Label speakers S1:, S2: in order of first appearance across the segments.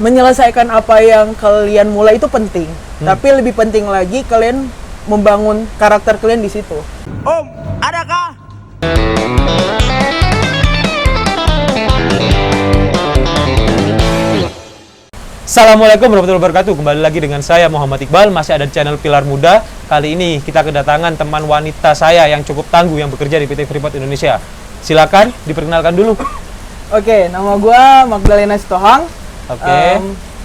S1: Menyelesaikan apa yang kalian mulai itu penting, tapi lebih penting lagi kalian membangun karakter kalian di situ.
S2: Om, adakah?
S3: Assalamualaikum warahmatullahi wabarakatuh. Kembali lagi dengan saya Muhammad Iqbal, masih ada di channel Pilar Muda. Kali ini kita kedatangan teman wanita saya yang cukup tangguh yang bekerja di PT Freeport Indonesia. Silakan diperkenalkan dulu.
S1: Oke, nama gue Magdalena Sitohang.
S3: Oke.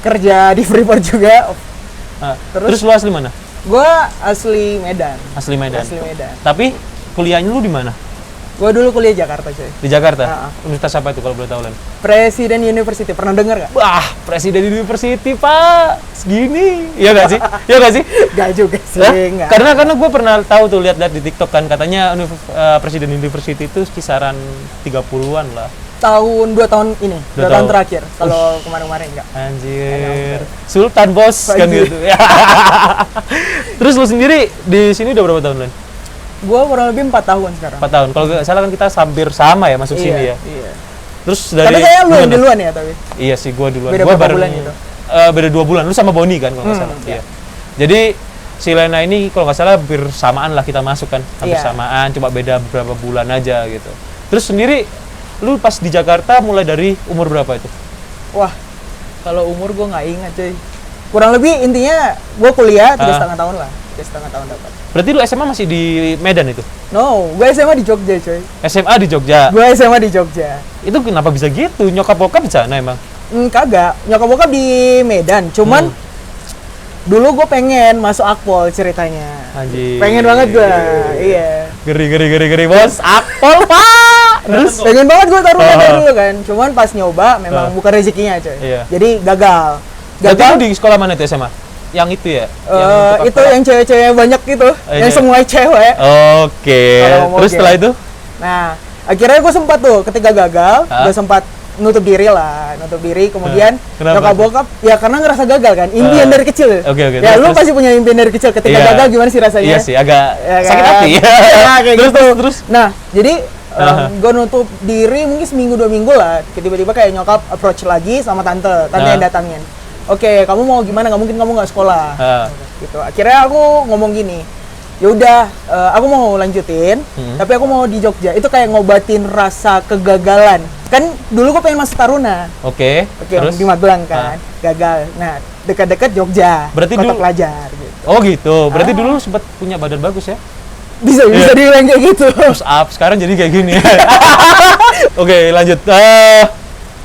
S1: Kerja di Freeport juga.
S3: Terus lu asli mana?
S1: Gue asli Medan.
S3: Asli Medan.
S1: Asli Medan.
S3: Tapi kuliahnya lu di mana?
S1: Gue dulu kuliah Jakarta, coy.
S3: Di Jakarta? Universitas apa itu kalau boleh tahu, Len?
S1: Presiden University, pernah dengar gak?
S3: Wah, Presiden University, Pak. Segini. Iya gak sih? Iya gak sih?
S1: Gak juga sih, enggak.
S3: Karena gue pernah tahu tuh, lihat di TikTok kan, katanya Presiden University itu kisaran 30-an lah.
S1: 2 tahun ini, 2 tahun terakhir. Kalau kemarin-kemarin enggak.
S3: Anjir. Sultan bos kan gitu. Terus lu sendiri di sini udah berapa tahun, Len?
S1: Gua kurang lebih 4 tahun sekarang.
S3: 4 tahun. Kalau nggak salah kan kita hampir sama ya masuk sini ya.
S1: Iya.
S3: Terus dari
S1: Tapi kayak lu yang duluan ya tapi.
S3: Iya sih, gua duluan.
S1: Beda
S3: Gua
S1: berapa
S3: bareng,
S1: bulan gitu?
S3: Beda 2 bulan. Lu sama Boni kan kalau nggak salah. Iya. Jadi si Lena ini kalau nggak salah hampir samaan lah kita masuk kan. Hampir samaan, cuma beda beberapa bulan aja gitu. Terus sendiri lu pas di Jakarta mulai dari umur berapa itu?
S1: Wah, kalau umur gua nggak ingat cuy. Kurang lebih intinya gua kuliah 3,5 tahun lah. 3,5 tahun dapat.
S3: Berarti lu SMA masih di Medan itu?
S1: No, gue SMA di Jogja coy.
S3: SMA di Jogja?
S1: Gue SMA di Jogja.
S3: Itu kenapa bisa gitu? Nyokap bokap di sana emang?
S1: Kagak, nyokap bokap di Medan. Cuman dulu gue pengen masuk Akpol ceritanya.
S3: Anjir.
S1: Pengen banget gue, iya.
S3: Geri bos, Akpol pak.
S1: Terus pengen banget gue taruhan dari dulu kan. Cuman pas nyoba memang bukan rezekinya coy.
S3: Iya.
S1: Jadi gagal.
S3: Berarti lu di sekolah mana itu SMA? Yang itu ya?
S1: Itu yang cewek-cewek banyak gitu, yang semua cewek.
S3: Oke. Terus setelah itu?
S1: Nah, akhirnya gue sempat tuh ketika gagal, gue sempat nutup diri. Kemudian nyokap bokap, ya karena ngerasa gagal kan, impian dari kecil.
S3: Oke.
S1: Ya lu pasti punya impian dari kecil. Ketika gagal gimana sih rasanya?
S3: Iya sih, agak sakit
S1: kan?
S3: hati.
S1: Nah, kayak
S3: Terus.
S1: Nah, jadi gue nutup diri mungkin seminggu 2 minggu lah. Tiba-tiba kayak nyokap approach lagi sama tante yang datangin. Oke, kamu mau gimana? Nggak mungkin kamu nggak sekolah. Gitu. Akhirnya aku ngomong gini, ya udah, aku mau lanjutin, tapi aku mau di Jogja. Itu kayak ngobatin rasa kegagalan. Kan dulu gue pengen masuk Taruna.
S3: Oke. Terus
S1: di Magelang kan, gagal. Nah, dekat-dekat Jogja.
S3: Berarti
S1: kota
S3: dulu
S1: pelajar. Gitu.
S3: Oh gitu. Berarti dulu sempat punya badan bagus ya?
S1: Bisa dibilang kayak gitu.
S3: Push up, sekarang jadi kayak gini. Oke, lanjut.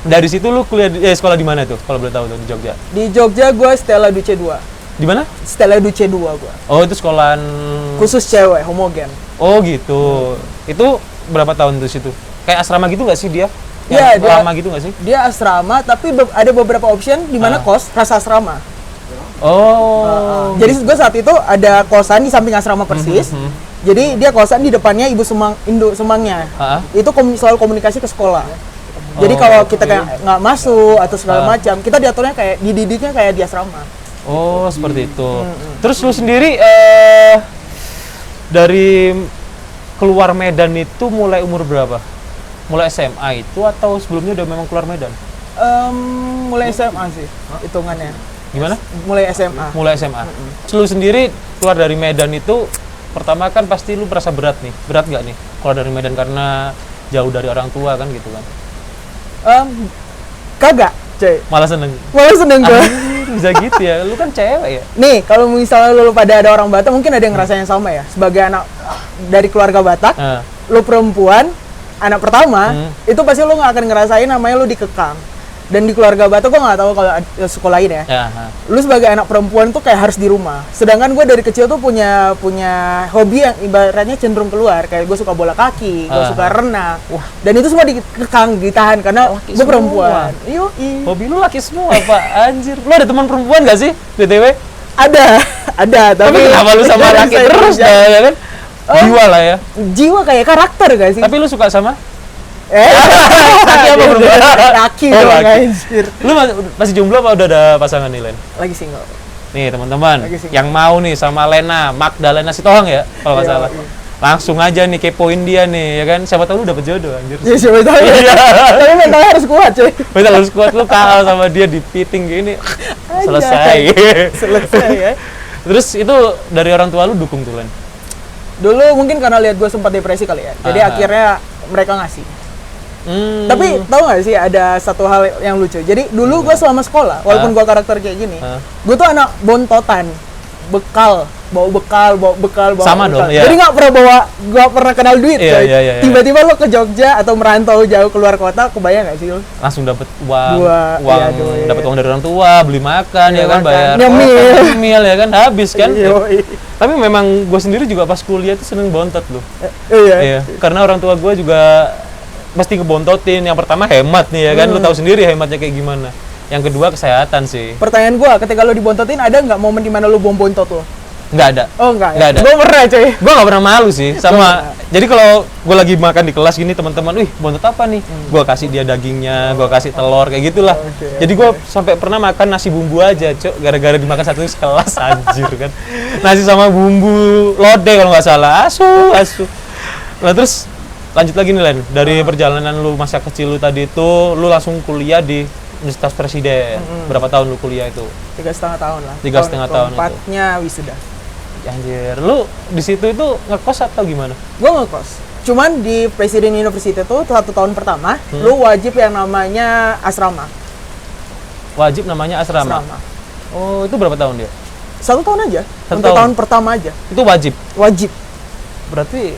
S3: Dari situ lu kuliah sekolah di mana tuh kalau boleh tahu tuh di Jogja?
S1: Di Jogja gue Stella Duce 2.
S3: Di mana?
S1: Stella Duce 2 gue.
S3: Oh, itu sekolahan
S1: Khusus cewek, homogen.
S3: Oh, gitu. Itu berapa tahun tuh situ? Kayak asrama gitu nggak sih dia?
S1: Iya, dia
S3: lama gitu nggak sih?
S1: Dia asrama, tapi ada beberapa option di mana kos rasa asrama.
S3: Oh.
S1: Jadi gue saat itu ada kosan di samping asrama persis. Jadi dia kosan di depannya induk semangnya. Itu selalu komunikasi ke sekolah. Jadi kalau kita kayak nggak masuk atau segala macam, kita diaturnya kayak dididiknya kayak di asrama.
S3: Oh, seperti itu. Terus lu sendiri dari keluar Medan itu mulai umur berapa? Mulai SMA itu atau sebelumnya udah memang keluar Medan?
S1: Mulai SMA sih hitungannya.
S3: Gimana?
S1: Mulai SMA.
S3: Mulai SMA. Lu sendiri keluar dari Medan itu pertama kan pasti lu merasa berat nih. Berat nggak nih keluar dari Medan karena jauh dari orang tua kan gitu kan?
S1: Kagak, coy.
S3: Malah seneng
S1: gue.
S3: Bisa gitu ya, lu kan cewek ya?
S1: Nih, kalau misalnya lu pada ada orang Batak, mungkin ada yang ngerasain yang sama ya. Sebagai anak dari keluarga Batak, lu perempuan, anak pertama, itu pasti lu nggak akan ngerasain namanya lu dikekang. Dan di keluarga Batak gue nggak tahu kalau sekolah lain ya. Lu sebagai anak perempuan tuh kayak harus di rumah. Sedangkan gue dari kecil tuh punya hobi yang ibaratnya cenderung keluar. Kayak gue suka bola kaki, gue suka renang. Dan itu semua dikekang, ditahan karena gue perempuan.
S3: Hobi lu laki semua, Pak. Anjir. Lu ada teman perempuan gak sih, BTW?
S1: Ada. Tapi
S3: kenapa lu sama laki terus ya kan? Jiwa lah ya.
S1: Jiwa kayak karakter gak sih?
S3: Tapi lu suka sama?
S1: Laki apa perempuan? Laki dong, anjir.
S3: Lu masih jomblo apa udah ada pasangan nih, Len?
S1: Lagi single.
S3: Nih teman-teman, yang mau nih sama Lena, Magdalena Sitohang ya, kalau nggak salah. langsung aja nih kepoin dia nih, ya kan? Siapa tahu lu dapet jodoh, anjir.
S1: Ya siapa tahu. Tapi mentalnya harus kuat, cuy.
S3: Mental harus kuat, lu kalah sama dia di piting gini. Selesai.
S1: Selesai ya.
S3: Terus itu dari orang tua lu dukung tuh, Len?
S1: Dulu mungkin karena lihat gue sempat depresi kali ya. Jadi akhirnya mereka ngasih. Tapi tahu nggak sih ada satu hal yang lucu. Jadi dulu gue selama sekolah, walaupun gue karakter kayak gini, gue tuh anak bontotan, bawa bekal.
S3: Sama dong, ya.
S1: Jadi nggak pernah kenal duit, coy.
S3: Iya.
S1: Tiba-tiba lo ke Jogja atau merantau jauh keluar kota, kebayang nggak sih lo?
S3: Langsung dapat uang,
S1: iya,
S3: dapat uang dari orang tua, beli makan, ya kan, bayar nyemil, ya kan, habis kan. Tapi memang gue sendiri juga pas kuliah tuh seneng bontot loh. Iya. Karena orang tua gue juga pasti ngebontotin. Yang pertama hemat nih, ya kan, lu tahu sendiri hematnya kayak gimana. Yang kedua kesehatan sih. Pertanyaan gue, ketika lo dibontotin ada nggak momen dimana lo bontot lo? Nggak ada. Oh nggak ada. Gue pernah, coy. Gue nggak pernah malu sih sama. Jadi kalau gue lagi makan di kelas gini, teman-teman, wih bontot apa nih? Gue kasih dia dagingnya, gue kasih telur kayak gitulah. Jadi gue sampai pernah makan nasi bumbu aja, cok. Gara-gara dimakan satu sekelas, anjir kan. Nasi sama bumbu lodeh kalau nggak salah. Asu. Nah terus lanjut lagi nih, Len. Dari perjalanan lu masa kecil lu tadi itu, lu langsung kuliah di Universitas Presiden. Berapa tahun lu kuliah itu?
S1: 3,5 tahun lah.
S3: 3,5 tahun itu.
S1: 4-nya wisuda.
S3: Anjir, lu di situ itu ngekos atau gimana?
S1: Gue ngekos. Cuman di Presiden University tuh 1 tahun pertama, lu wajib yang namanya asrama.
S3: Wajib namanya asrama? Oh, itu berapa tahun dia?
S1: 1 tahun aja. Untuk tahun pertama aja.
S3: Itu wajib?
S1: Wajib.
S3: Berarti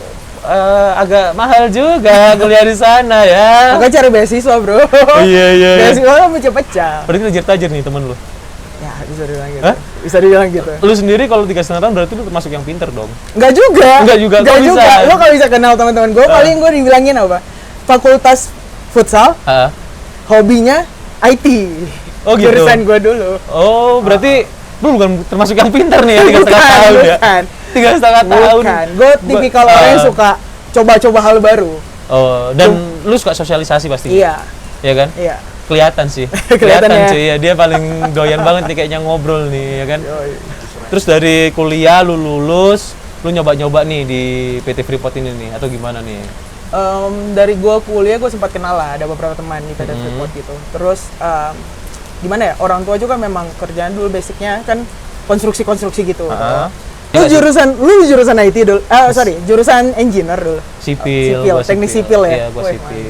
S3: agak mahal juga kuliah di sana ya.
S1: Agak cari beasiswa, bro.
S3: Iya.
S1: Beasiswa kan pecah-pecah.
S3: Berarti tajir-tajir nih temen lu?
S1: Ya, bisa dibilang gitu. Bisa dibilang gitu.
S3: Lu sendiri kalau 3,5 tahun berarti lu termasuk yang pinter dong?
S1: Enggak juga. Lo kalau bisa kenal teman-teman gue, paling gue dibilangin apa? Fakultas futsal, hobinya IT.
S3: Oh gitu?
S1: Jurusan gue dulu.
S3: Oh, berarti lu bukan termasuk yang pinter nih ya, 3,5 tahun ya? 3,5 tahun.
S1: Gue tipikal orang yang suka coba-coba hal baru.
S3: Oh, dan lu suka sosialisasi pasti?
S1: Iya.
S3: Iya kan?
S1: Iya.
S3: Kelihatan sih.
S1: Kelihatan ya.
S3: Cuy, ya. Dia paling doyan banget nih kayaknya ngobrol nih, ya kan? Terus dari kuliah lu lulus, lu nyoba-nyoba nih di PT Freeport ini nih, atau gimana nih?
S1: Dari gue kuliah, gue sempat kenal lah, ada beberapa teman di PT Freeport gitu. Terus, gimana ya, orang tua juga memang kerjaan dulu basicnya kan konstruksi-konstruksi gitu. Lu jurusan IT dulu, jurusan engineer dulu.
S3: Sipil,
S1: teknik sipil ya?
S3: Iya, gua sipil.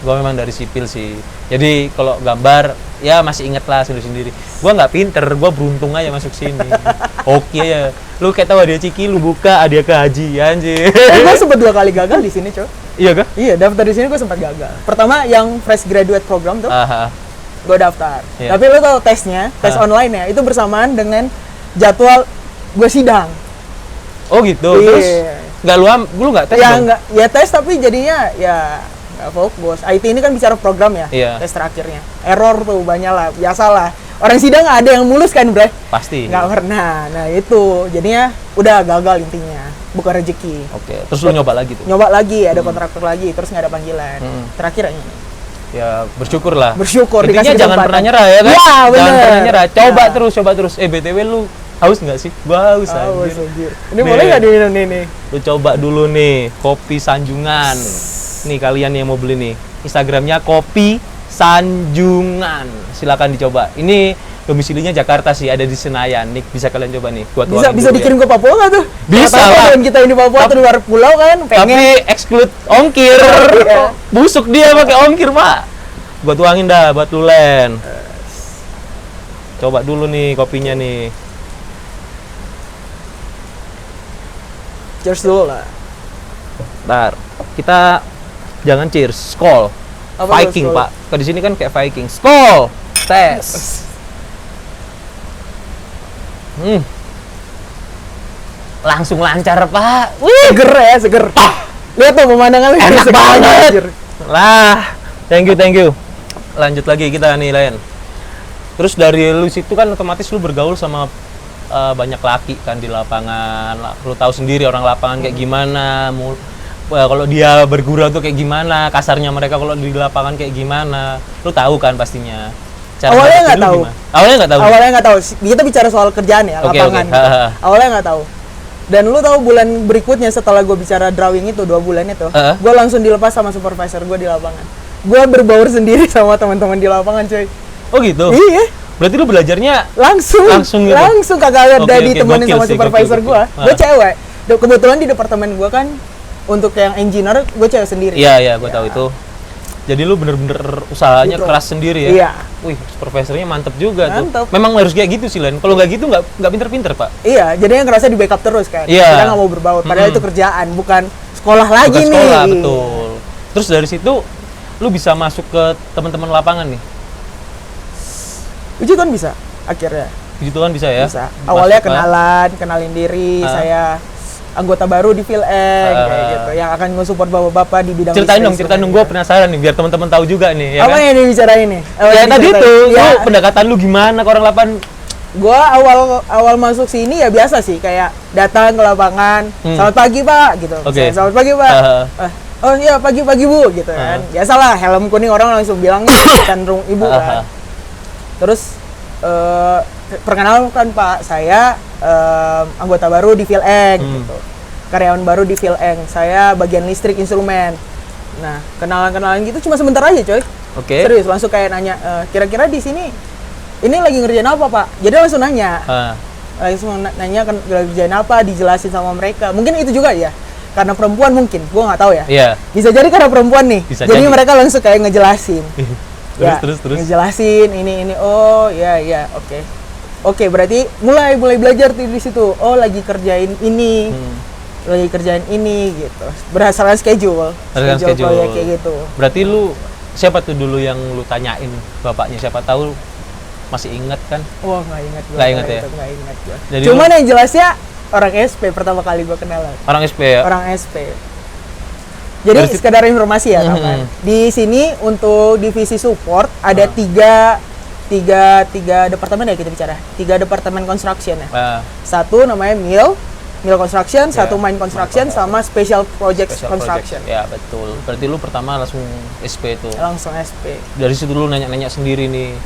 S3: Gua memang dari sipil sih. Jadi kalau gambar, ya masih inget lah sendiri-sendiri. Gua nggak pinter, gua beruntung aja masuk sini. Oke ya. Lu kayak tahu dia Ciki, lu buka, dia ke haji, anjir.
S1: Gua sempat 2 kali gagal di sini, coy.
S3: Iya kah?
S1: Iya, daftar di sini gua sempat gagal. Pertama yang fresh graduate program tuh, gua daftar.
S3: Iya.
S1: Tapi lu tahu tesnya, tes online ya, itu bersamaan dengan jadwal gue sidang.
S3: Oh gitu. Terus nggak lu nggak tes
S1: ya,
S3: dong?
S1: Ya tes tapi jadinya ya nggak fokus. IT ini kan bicara program ya.
S3: Iya.
S1: Tes terakhirnya. Error tuh banyak lah, biasalah. Orang sidang nggak ada yang mulus kan, Bre?
S3: Pasti.
S1: Nggak pernah. Nah itu jadinya udah gagal intinya. Bukan rezeki.
S3: Oke. Terus lu nyoba lagi tuh?
S1: Nyoba lagi, ada kontraktor lagi, terus nggak ada panggilan. Terakhir ini.
S3: Ya bersyukur lah.
S1: Bersyukur.
S3: Intinya jangan pernah nyerah ya kan?
S1: Ya, bener.
S3: Jangan pernah nyerah. Coba terus. BTW lu haus nggak sih? Gua haus anjir.
S1: Ini boleh nggak diminum nih?
S3: Lu coba dulu nih, kopi Sanjungan. Nih kalian yang mau beli nih, Instagramnya kopi Sanjungan. Silakan dicoba. Ini domisilinya Jakarta sih, ada di Senayan. Nih bisa kalian coba nih.
S1: Bisa dikirim ke Papua nggak tuh?
S3: Bisa lah.
S1: Dan kita ini Papua atau luar pulau kan?
S3: Tapi exclude ongkir. Busuk dia pakai ongkir, Pak. Gua tuangin dah buat lu, Len. Coba dulu nih kopinya nih.
S1: Cheers dulu lah.
S3: Bentar, kita jangan cheers, skol. Viking,
S1: skol?
S3: Pak. Kalau di sini kan kayak Viking. Skol. Tes. Langsung lancar, Pak.
S1: Wih, seger. Lihat tuh pemandangan
S3: enak banget. Lah, thank you. Lanjut lagi kita nih, Len. Terus dari lu situ kan otomatis lu bergaul sama banyak laki kan di lapangan. Lu tahu sendiri orang lapangan kayak gimana. Kalau dia bergurau tuh kayak gimana, kasarnya mereka kalau di lapangan kayak gimana. Lu tahu kan pastinya.
S1: Awalnya nggak tahu.
S3: Awalnya nggak tahu.
S1: Kita bicara soal kerjaan ya, lapangan. Gitu. Awalnya nggak tahu. Dan lu tahu bulan berikutnya setelah gue bicara drawing itu 2 bulan itu, gue langsung dilepas sama supervisor gue di lapangan. Gue berbaur sendiri sama teman-teman di lapangan, coy.
S3: Oh gitu.
S1: Iya.
S3: Berarti lu belajarnya
S1: langsung
S3: gitu?
S1: Langsung kagak ada ditemenin sama
S3: sih,
S1: supervisor
S3: gokil.
S1: gue. Gue cewek. Kebetulan di departemen gue kan untuk yang engineer gue cewek sendiri.
S3: Iya, gue tahu itu. Jadi lu bener-bener usahanya
S1: gitu.
S3: Keras sendiri ya?
S1: Iya.
S3: Wih, supervisornya mantep juga
S1: Mantep.
S3: tuh. Memang harus kayak gitu sih, Len. Kalau nggak gitu nggak pinter-pinter, Pak.
S1: Iya, jadinya ngerasa di backup terus kan.
S3: Iya.
S1: Kita nggak mau berbaur, padahal itu kerjaan, bukan sekolah lagi
S3: Bukan
S1: nih.
S3: sekolah, betul. Terus dari situ, lu bisa masuk ke teman-teman lapangan nih?
S1: Puji Tuhan bisa, akhirnya.
S3: Puji Tuhan bisa ya?
S1: Bisa. Awalnya
S3: Masuk,
S1: kenalin diri, saya anggota baru di Phileng, kayak gitu, yang akan nge-support bapak-bapak di bidang
S3: ceritain dong, gue penasaran nih, biar teman-teman tahu juga nih. Ya
S1: apa
S3: kan?
S1: yang dibicarain nih?
S3: Ya tadi tuh,
S1: ya.
S3: lu pendekatan lu gimana ke orang lapangan?
S1: Gua awal masuk sini ya biasa sih, kayak datang ke lapangan, selamat pagi pak, gitu.
S3: Oke.
S1: Selamat pagi pak. Oh iya pagi bu, gitu kan. Biasalah helm kuning orang langsung bilang cenderung ibu kan. Terus perkenalkan pak, saya anggota baru di Phileng, gitu. Karyawan baru di Phileng. Saya bagian listrik instrumen. Nah kenalan gitu cuma sebentar aja coy.
S3: Oke.
S1: Serius langsung kayak nanya, kira-kira di sini ini lagi ngerjain apa pak? Jadi langsung nanya. Langsung nanya kan ngerjain apa, dijelasin sama mereka. Mungkin itu juga ya, karena perempuan mungkin, gua nggak tahu ya.
S3: Iya.
S1: Bisa jadi karena perempuan nih.
S3: Bisa
S1: jadi
S3: jadi.
S1: mereka langsung kayak ngejelasin.
S3: terus.
S1: Ngejelasin ini. Oh ya, oke. Berarti mulai belajar tuh di situ. Oh lagi kerjain ini. Lagi kerjain ini gitu. Berdasarkan schedule proyek kayak gitu.
S3: Berarti lu siapa tuh dulu yang lu tanyain bapaknya? Siapa tahu masih ingat kan?
S1: Wah nggak ingat gue.
S3: Nggak ingat ya?
S1: Nggak ingat gue.
S3: Jadi
S1: Cuman yang jelasnya orang SP pertama kali gue kenalan.
S3: Orang SP ya?
S1: Orang SP. Jadi sekedar informasi ya kawan. Di sini untuk divisi support ada tiga departemen ya kita bicara. 3 departemen construction ya. Satu namanya mill construction, satu mine construction, sama special projects construction.
S3: Ya betul. Berarti lu pertama langsung SP tuh.
S1: Langsung SP.
S3: Dari situ lu nanya-nanya sendiri nih.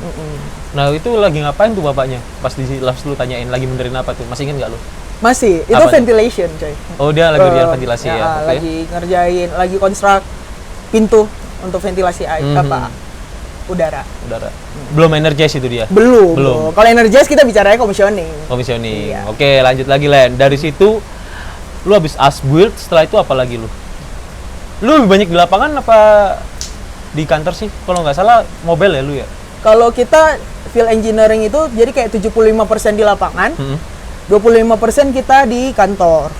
S3: Nah itu lagi ngapain tuh bapaknya? Pas lu tanyain lagi benerin apa tuh? Masih inget nggak lu?
S1: Masih. Itu
S3: Apanya?
S1: ventilation coy.
S3: Oh dia lagi ngerjain ventilasi ya? Okay.
S1: Lagi ngerjain, lagi konstruk pintu untuk ventilasi air, udara.
S3: Belum energize itu dia?
S1: Belum. Kalau energize kita bicaranya commissioning. Iya.
S3: Oke, lanjut lagi Len. Dari situ lu habis asbuild, setelah itu apa lagi lu? Lu lebih banyak di lapangan apa di kantor sih? Kalau nggak salah mobile ya lu ya?
S1: Kalau kita field engineering itu jadi kayak 75% di lapangan, 25% kita di kantor.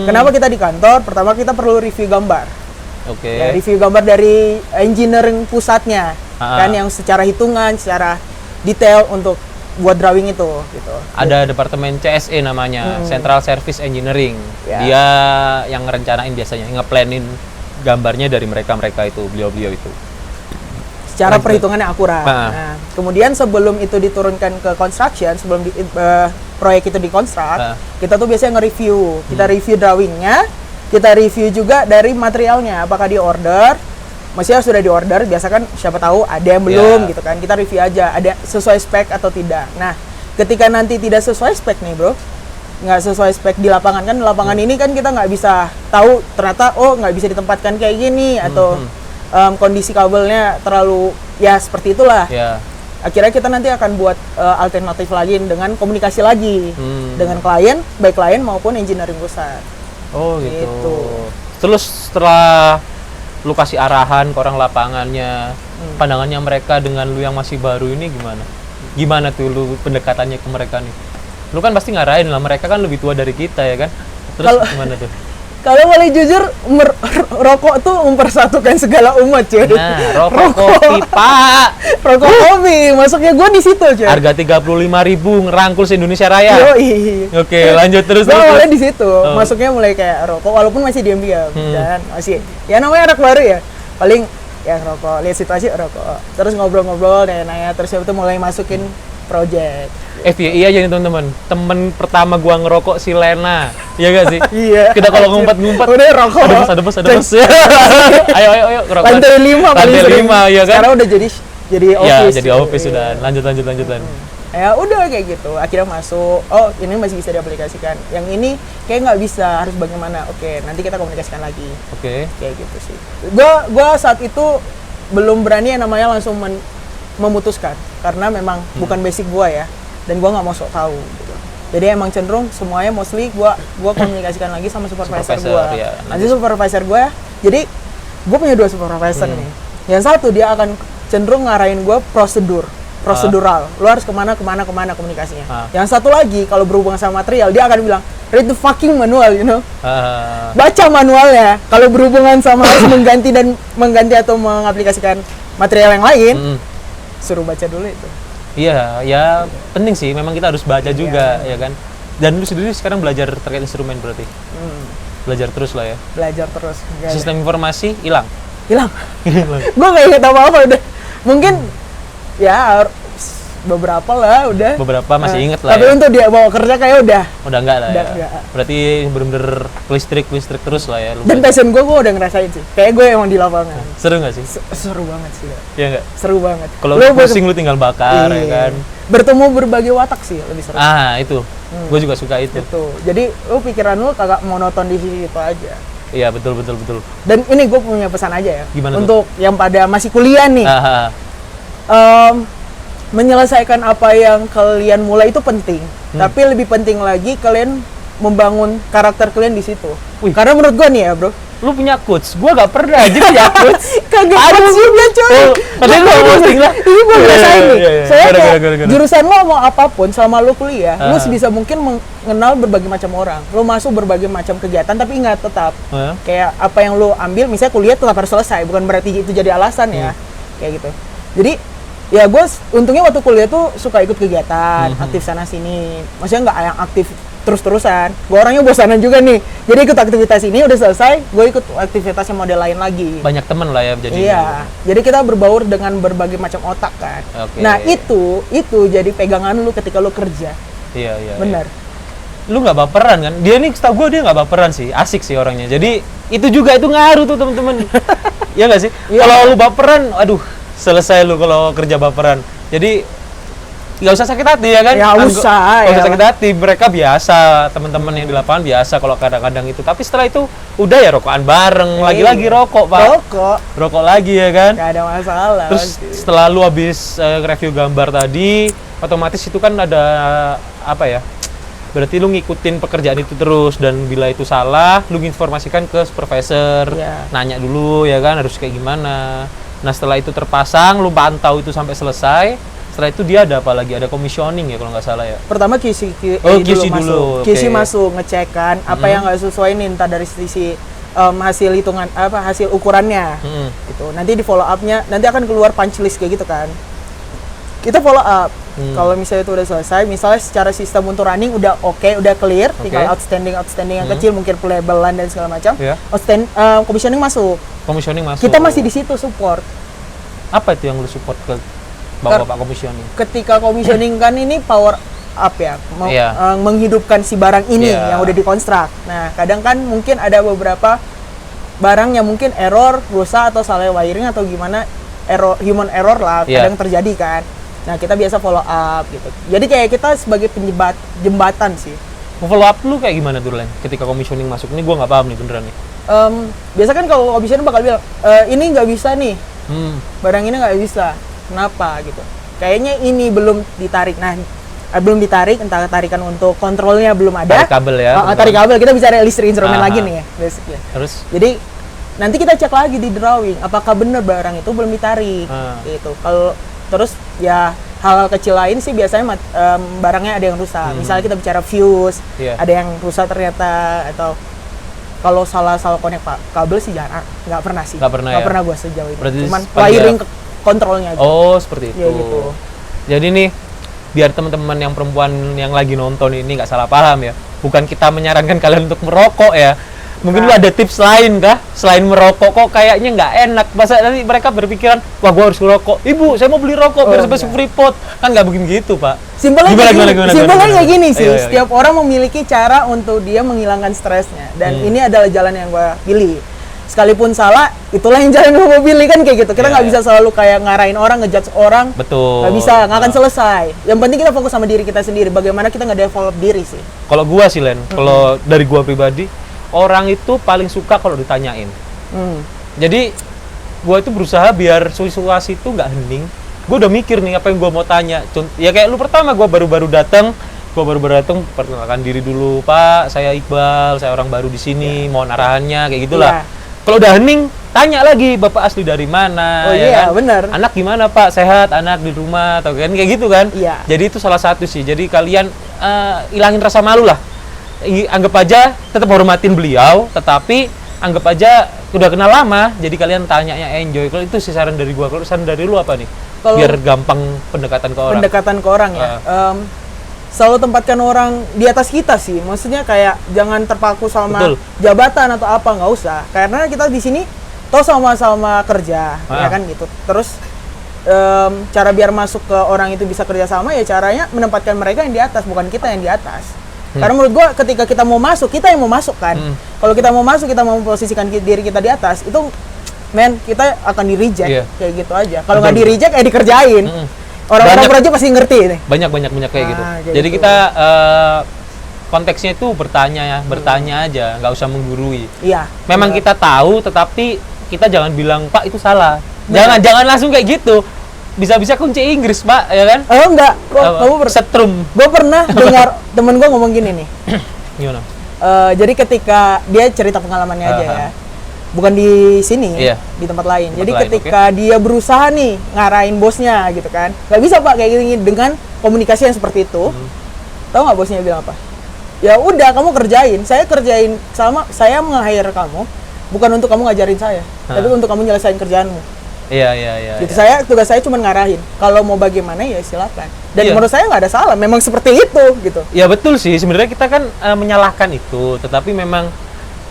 S1: Kenapa kita di kantor? Pertama kita perlu review gambar.
S3: Oke.
S1: Ya, review gambar dari engineering pusatnya, kan yang secara hitungan, secara detail untuk buat drawing itu, gitu.
S3: Ada departemen CSE namanya, Central Service Engineering.
S1: Ya.
S3: Dia yang ngerencanain biasanya, ngeplanin gambarnya dari mereka itu, beliau itu.
S1: Secara perhitungannya akurat. Nah, kemudian sebelum itu diturunkan ke construction, sebelum proyek itu dikonstruk, kita tuh biasanya nge-review. Kita review drawingnya, kita review juga dari materialnya, apakah di order, maksudnya sudah di order, biasa kan siapa tahu ada yang belum gitu kan, kita review aja, ada sesuai spek atau tidak. Nah, ketika nanti tidak sesuai spek nih bro, nggak sesuai spek di lapangan kan, lapangan ini kan kita nggak bisa tahu ternyata, oh nggak bisa ditempatkan kayak gini, atau kondisi kabelnya terlalu, ya seperti itulah. Akhirnya kita nanti akan buat alternatif lagi dengan komunikasi lagi dengan klien, baik klien maupun engineering pusat.
S3: Oh gitu. Terus setelah lu kasih arahan ke orang lapangannya, pandangannya mereka dengan lu yang masih baru ini gimana? Gimana tuh lu pendekatannya ke mereka nih? Lu kan pasti ngarahin lah, mereka kan lebih tua dari kita ya kan? Terus gimana tuh?
S1: Kalau boleh jujur, rokok tuh mempersatukan segala umat cuy.
S3: Nah, rokok kopi pak.
S1: Rokok kopi, masuknya gue di situ cuy.
S3: Harga 35.000 ngerangkul se-Indonesia Raya.
S1: Yoi.
S3: Oke, lanjut terus.
S1: Gue mulai di situ, masuknya mulai kayak rokok, walaupun masih diam-diam dan masih, ya namanya anak baru ya. Paling ya rokok, lihat situasi rokok. Terus ngobrol-ngobrol, nanya-nanya, terus itu mulai masukin project.
S3: FYI aja nih teman-teman, temen pertama gua ngerokok si Lena, iya gak sih?
S1: Iya.
S3: Kita kalau ngumpet-ngumpet,
S1: udah rokok.
S3: Ada bos. ayo ngerokok.
S1: Lantai 5 paling sering.
S3: Lantai 5 ya kan?
S1: Sekarang udah jadi
S3: Ya,
S1: office.
S3: jadi office sudah. Lanjut Lan.
S1: Ya udah kayak gitu, akhirnya masuk. Oh ini masih bisa diaplikasikan, yang ini kayak nggak bisa, harus bagaimana? Oke, nanti kita komunikasikan lagi. Kayak gitu sih. Gua saat itu belum berani yang namanya langsung memutuskan, karena memang bukan basic gua ya, dan gua nggak mau sok tahu gitu. Jadi emang cenderung semuanya mostly gua komunikasikan lagi sama supervisor gua.
S3: Ya,
S1: nanti supervisor gua, jadi gua punya 2 supervisor nih. Yang satu dia akan cenderung ngarahin gua prosedural, lu harus kemana komunikasinya. Yang satu lagi kalau berhubungan sama material, dia akan bilang read the fucking manual, you know. Baca manualnya. Kalau berhubungan sama harus mengganti atau mengaplikasikan material yang lain, suruh baca dulu itu.
S3: Iya, ya penting sih. Memang kita harus baca juga, ya kan. Dan lu sendiri sekarang belajar terkait instrumen berarti. Belajar terus lah ya.
S1: Belajar terus.
S3: Sistem informasi hilang.
S1: Gue nggak inget apa-apa udah. Mungkin ya beberapa lah udah.
S3: Beberapa masih inget lah.
S1: Tapi untuk dia bawa kerja kayak udah
S3: enggak lah ya.
S1: Enggak.
S3: Berarti bener-bener listrik terus lah ya.
S1: Dan passion gue udah ngerasain sih. Kayak gue emang di lapangan.
S3: Seru nggak sih?
S1: Seru banget sih.
S3: Iya nggak?
S1: Seru banget.
S3: Kalau pusing lu tinggal bakar ya kan.
S1: Bertemu berbagai watak sih lebih seru.
S3: Itu. Gue juga suka itu.
S1: Gitu. Jadi lu pikiran lu kagak monoton di sisi itu aja.
S3: Iya betul.
S1: Dan ini gue punya pesan aja ya.
S3: Gimana
S1: untuk
S3: tuh?
S1: yang pada masih kuliah nih. Menyelesaikan apa yang kalian mulai itu penting, tapi lebih penting lagi kalian membangun karakter kalian di situ. Karena menurut gua nih ya bro,
S3: lu punya coach, gua gak pernah aja punya coach.
S1: Kagak coach juga coy.
S3: Padahal lu posting lah.
S1: Ini gua ngerasain nih. Soalnya kayak jurusan lo mau apapun selama lu kuliah, lu sebisa mungkin mengenal berbagai macam orang. Lu masuk berbagai macam kegiatan, tapi ingat tetap kayak apa yang lu ambil, misalnya kuliah tetap harus selesai, bukan berarti itu jadi alasan ya. Kayak gitu. Jadi ya gue untungnya waktu kuliah tuh suka ikut kegiatan, aktif sana sini. Maksudnya nggak yang aktif terus-terusan. Gue orangnya bosanan juga nih. Jadi ikut aktivitas ini udah selesai, gue ikut aktivitas yang model lain lagi.
S3: Banyak temen lah ya jadi.
S1: Iya. Jadi kita berbaur dengan berbagai macam otak kan. Nah itu jadi pegangan lu ketika lu kerja.
S3: Iya.
S1: Bener.
S3: Lu nggak baperan kan? Dia nih setahu gue dia nggak baperan sih, asik sih orangnya. Jadi itu juga itu ngaruh tuh temen-temen. Iya nggak sih? Kalau lu baperan, aduh selesai lu kalau kerja baperan. Jadi nggak usah sakit hati ya kan?
S1: Ya usah.
S3: Nggak usah sakit hati. Mereka biasa, teman-teman yang di lapangan biasa kalau kadang-kadang itu. Tapi setelah itu udah ya rokokan bareng, lagi-lagi rokok pak. Rokok lagi ya kan?
S1: Gak ada masalah.
S3: Terus setelah lu habis review gambar tadi, otomatis itu kan ada apa ya? Berarti lu ngikutin pekerjaan itu terus, dan bila itu salah, lu informasikan ke supervisor, nanya dulu ya kan harus kayak gimana. Nah setelah itu terpasang, lu pantau itu sampai selesai. Setelah itu dia ada apa lagi? Ada commissioning ya kalau nggak salah ya?
S1: Pertama QC
S3: dulu.
S1: QC masuk, ngecekkan apa yang nggak sesuai nih, entah dari sisi hasil hitungan, hasil ukurannya. Gitu. Nanti di follow up-nya, nanti akan keluar punch list kayak gitu kan. Kita follow up. Kalau misalnya itu udah selesai, misalnya secara sistem untuk running udah oke, udah clear, tinggal outstanding yang kecil, mungkin pelabelan dan segala macam. Commissioning masuk. Kita masih di situ support.
S3: Apa itu yang lu support ke bapak commissioning?
S1: Ketika commissioning kan ini power up ya, menghidupkan si barang ini yang udah dikonstruk. Nah, kadang kan mungkin ada beberapa barang yang mungkin error, rusak atau salah wiring atau gimana, human error lah, kadang terjadi kan. Nah, kita biasa follow up gitu. Jadi kayak kita sebagai jembatan sih.
S3: Follow up lu kayak gimana tuh Len? Ketika commissioning masuk, ini gua nggak paham nih beneran nih.
S1: Biasa kan kalau commissioning bakal bilang, ini nggak bisa nih, barang ini nggak bisa. Kenapa gitu? Kayaknya ini belum ditarik. Nah, belum ditarik, entah tarikan untuk kontrolnya belum ada.
S3: Tarik kabel ya.
S1: Tarik kabel, kita bisa listrik instrumen lagi nih ya, basicnya.
S3: Terus?
S1: Jadi nanti kita cek lagi di drawing, apakah benar barang itu belum ditarik, gitu. Kalau terus ya hal kecil lain sih biasanya barangnya ada yang rusak. Misalnya kita bicara fuse, ada yang rusak ternyata, atau kalau salah konek kabel sih jarang, nggak pernah gue sejauh ini.
S3: Berarti
S1: cuman wiring kontrolnya aja.
S3: Oh seperti itu.
S1: Ya, gitu.
S3: Jadi nih biar teman-teman yang perempuan yang lagi nonton ini nggak salah paham ya, bukan kita menyarankan kalian untuk merokok ya. Mungkin lu ada tips lain kah? Selain merokok kok kayaknya nggak enak. Masa nanti mereka berpikiran, wah gua harus ngerokok. Ibu, saya mau beli rokok biar sampai Freeport. Kan nggak begitu, Pak.
S1: Simpelnya kayak gini sih. Ayo. Setiap orang memiliki cara untuk dia menghilangkan stresnya. Dan ini adalah jalan yang gua pilih. sekalipun salah, itulah yang jalan gue mau pilih kan kayak gitu. Kita nggak bisa selalu kayak ngarahin orang, ngejudge orang.
S3: Betul.
S1: Nggak bisa, nggak akan selesai. Yang penting kita fokus sama diri kita sendiri. Bagaimana kita nge-develop diri sih.
S3: Kalau gua sih Len, kalau dari gua pribadi, orang itu paling suka kalau ditanyain. Jadi gua itu berusaha biar situasi itu nggak hening. Gua udah mikir nih apa yang gua mau tanya. Ya kayak lu pertama, gua baru-baru datang, perkenalkan diri dulu, Pak, saya Iqbal, saya orang baru di sini, mohon arahannya, kayak gitulah. Kalau udah hening, tanya lagi, Bapak asli dari mana?
S1: Oh iya, kan? Bener.
S3: Anak gimana Pak? Sehat? Anak di rumah? Atau kan kayak gitu kan?
S1: Iya.
S3: Jadi itu salah satu sih. Jadi kalian ilangin rasa malu lah. Anggap aja tetap hormatin beliau, tetapi anggap aja udah kenal lama, jadi kalian tanyanya enjoy. Kalau itu sih saran dari gua. Kalau saran dari lu apa nih? Biar gampang pendekatan ke orang.
S1: Pendekatan ke orang ya. Selalu tempatkan orang di atas kita sih. Maksudnya kayak jangan terpaku sama jabatan atau apa, nggak usah. Karena kita di sini toh sama-sama kerja, ya kan gitu. Terus cara biar masuk ke orang itu bisa kerja sama ya caranya menempatkan mereka yang di atas, bukan kita yang di atas. Karena menurut gua ketika kita mau masuk, kita yang mau masuk kan. Kalau kita mau masuk, kita mau memposisikan diri kita di atas, itu kita akan di-reject kayak gitu aja. Kalau nggak di-reject dikerjain. Orang-orang proyek pasti ngerti ini.
S3: Banyak kayak gitu. Jadi
S1: gitu.
S3: kita konteksnya itu bertanya aja, nggak usah menggurui.
S1: Iya.
S3: Memang kita tahu, tetapi kita jangan bilang Pak itu salah. Jangan langsung kayak gitu. Bisa-bisa kunci Inggris Pak, ya kan?
S1: Oh enggak. Kamu
S3: setrum.
S1: Gue pernah dengar temen gue ngomong gini nih.
S3: Gimana?
S1: Jadi ketika dia cerita pengalamannya aja ya. Bukan di sini, di tempat lain. Jadi ketika dia berusaha nih ngarahin bosnya gitu kan, nggak bisa Pak kayak gini dengan komunikasi yang seperti itu. Tahu nggak bosnya bilang apa? Ya udah kamu kerjain, saya nge-hire kamu bukan untuk kamu ngajarin saya, tapi untuk kamu nyelesain kerjaanmu.
S3: Iya.
S1: Gitu. Tugas saya cuma ngarahin. Kalau mau bagaimana ya silakan. Dan menurut saya nggak ada salah, memang seperti itu gitu.
S3: Ya betul sih. Sebenarnya kita kan menyalahkan itu, tetapi memang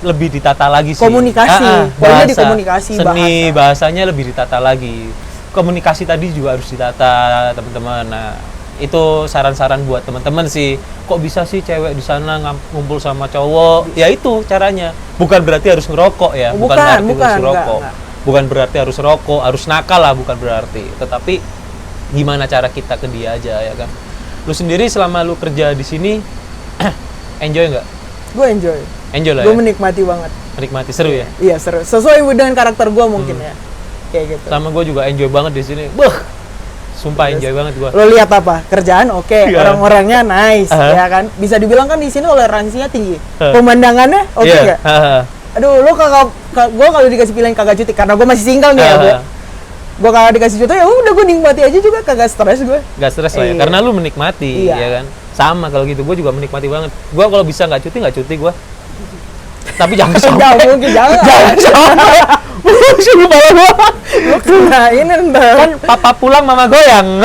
S3: lebih ditata lagi sih.
S1: Komunikasi, pokoknya di komunikasi,
S3: seni bahasanya lebih ditata lagi. Komunikasi tadi juga harus ditata, teman-teman. Nah, itu saran-saran buat teman-teman sih. Kok bisa sih cewek di sana ngumpul sama cowok? Ya itu caranya. Bukan berarti harus ngerokok ya. Bukan berarti harus rokok, harus nakal lah, bukan berarti. Tetapi gimana cara kita ke dia aja ya kan. Lu sendiri selama lu kerja di sini enjoy nggak?
S1: Gue enjoy lah. Gue menikmati banget.
S3: Menikmati, seru ya?
S1: Iya seru. Sesuai dengan karakter gue mungkin ya. Kayak gitu.
S3: Sama gue juga enjoy banget di sini. Sumpah enjoy banget gue.
S1: Lo lihat apa? Kerjaan oke, orang-orangnya nice, ya kan? Bisa dibilang kan di sini toleransinya tinggi. Pemandangannya oke nggak? Aduh, lo gue kalau dikasih pilihan kagak cuti karena gue masih single nih ya gue. Gue kalau dikasih cuti ya udah gue nikmati aja juga, kagak stres gue.
S3: Gak stres lah ya, karena lu menikmati, ya kan? Sama kalau gitu, gue juga menikmati banget. Gue kalau bisa nggak cuti gue. Tapi jangan sampai. Jangan sampai. Suruh bawa gue.
S1: Lu kenain ntar.
S3: Kan papa pulang mama goyang.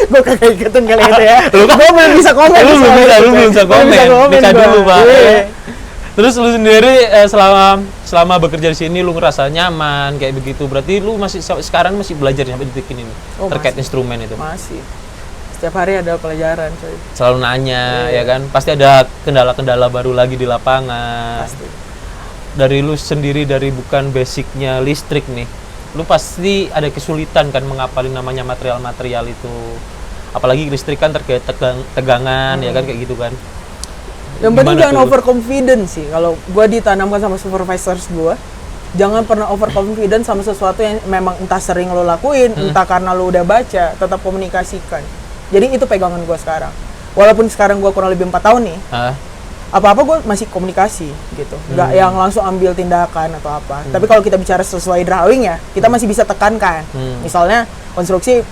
S1: Gue kagak ikutin kali itu ya. Gue belum bisa komen.
S3: Lu belum bisa komen. Bisa dulu Pak. Terus lu sendiri selama bekerja di sini lu ngerasa nyaman kayak begitu. Berarti lu sekarang masih belajar sampai detik ini terkait instrumen itu.
S1: Masih. Setiap hari ada pelajaran, coy.
S3: Selalu nanya, ya kan? Pasti ada kendala-kendala baru lagi di lapangan.
S1: Pasti.
S3: Dari lu sendiri, dari bukan basicnya listrik nih, lu pasti ada kesulitan kan mengapalin namanya material-material itu. Apalagi listrik kan terkait tegangan, ya kan kayak gitu kan.
S1: Yang penting jangan overconfident sih. Kalau gue ditanamkan sama supervisors gue, jangan pernah overconfident sama sesuatu yang memang entah sering lo lakuin, entah karena lo udah baca, tetap komunikasikan. Jadi itu pegangan gue sekarang. Walaupun sekarang gue kurang lebih 4 tahun nih, apa-apa gue masih komunikasi gitu. Nggak yang langsung ambil tindakan atau apa. Tapi kalau kita bicara sesuai drawing ya, kita masih bisa tekankan. Misalnya konstruksi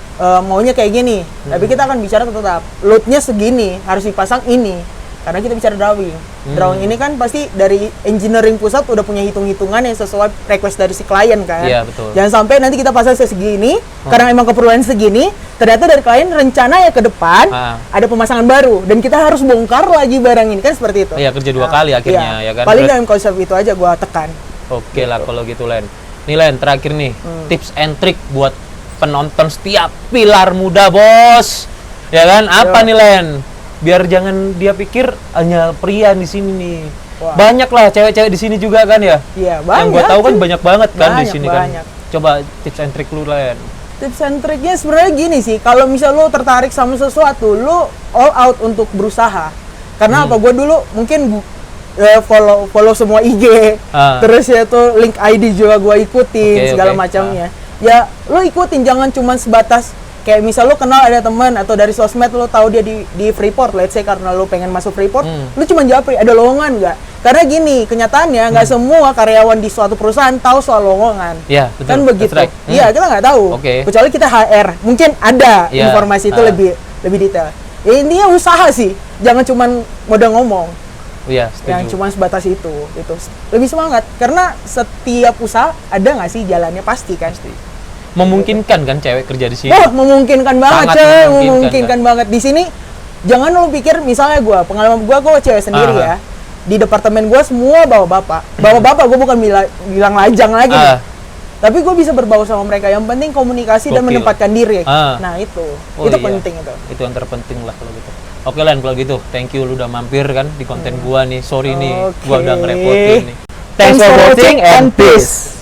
S1: maunya kayak gini, tapi kita akan bicara tetap loadnya segini, harus dipasang ini. Karena kita bicara drawing. Drawing ini kan pasti dari engineering pusat udah punya hitung-hitungan yang sesuai request dari si klien kan.
S3: Iya, betul.
S1: Jangan sampai nanti kita pasang segini, karena emang keperluan segini, ternyata dari klien rencana ya ke depan ada pemasangan baru dan kita harus bongkar lagi barang ini kan seperti itu.
S3: Iya, kerja 2 kali akhirnya ya kan.
S1: Paling dalam konsep itu aja gua tekan.
S3: Oke lah kalau gitu Len. Nih Len, terakhir nih, tips and trick buat penonton setiap Pilar Muda, Bos. Ya kan? Apa nih Len? Biar jangan dia pikir hanya pria di sini nih.
S1: Wah.
S3: Banyak lah cewek-cewek di sini juga kan ya.
S1: Iya, banyak.
S3: Yang gue tahu kan banyak banget kan di
S1: Banyak,
S3: sini
S1: banyak.
S3: kan. Coba tips and trick lu Len.
S1: Tips and triknya sebenarnya gini sih, kalau misal lo tertarik sama sesuatu, lo all out untuk berusaha. Karena apa? Gue dulu mungkin follow semua IG, terus ya tuh link ID juga gue ikutin segala macamnya. Ya lo ikutin, jangan cuma sebatas kayak misal lo kenal ada teman atau dari sosmed lo tahu dia di Freeport, let's say karena lo pengen masuk Freeport, lo cuma japri ada lowongan nggak? Karena gini, kenyataannya nggak semua karyawan di suatu perusahaan tahu soal lowongan.
S3: Iya, betul.
S1: Kan begitu.
S3: Right.
S1: Iya, kita nggak tahu. Kecuali kita HR, mungkin ada informasi itu lebih detail. Ya intinya usaha sih, jangan cuma modal ngomong.
S3: Iya, setuju.
S1: Yang cuma sebatas itu lebih semangat karena setiap usaha ada nggak sih jalannya pasti kan.
S3: Memungkinkan kan cewek kerja di sini.
S1: Oh, memungkinkan banget,
S3: sangat
S1: memungkinkan banget di sini. Jangan lo pikir misalnya pengalaman gue cewek sendiri ya. Di departemen gue semua bawa bapak gue bukan bilang lajang lagi. Tapi gue bisa berbau sama mereka. Yang penting komunikasi dan menempatkan diri. Nah itu penting itu. Itu
S3: yang terpenting lah kalau gitu. Oke Len, kalau gitu, thank you lu udah mampir kan di konten gua nih. Sorry nih, gua udah ngerepotin nih.
S1: Thanks for watching and peace.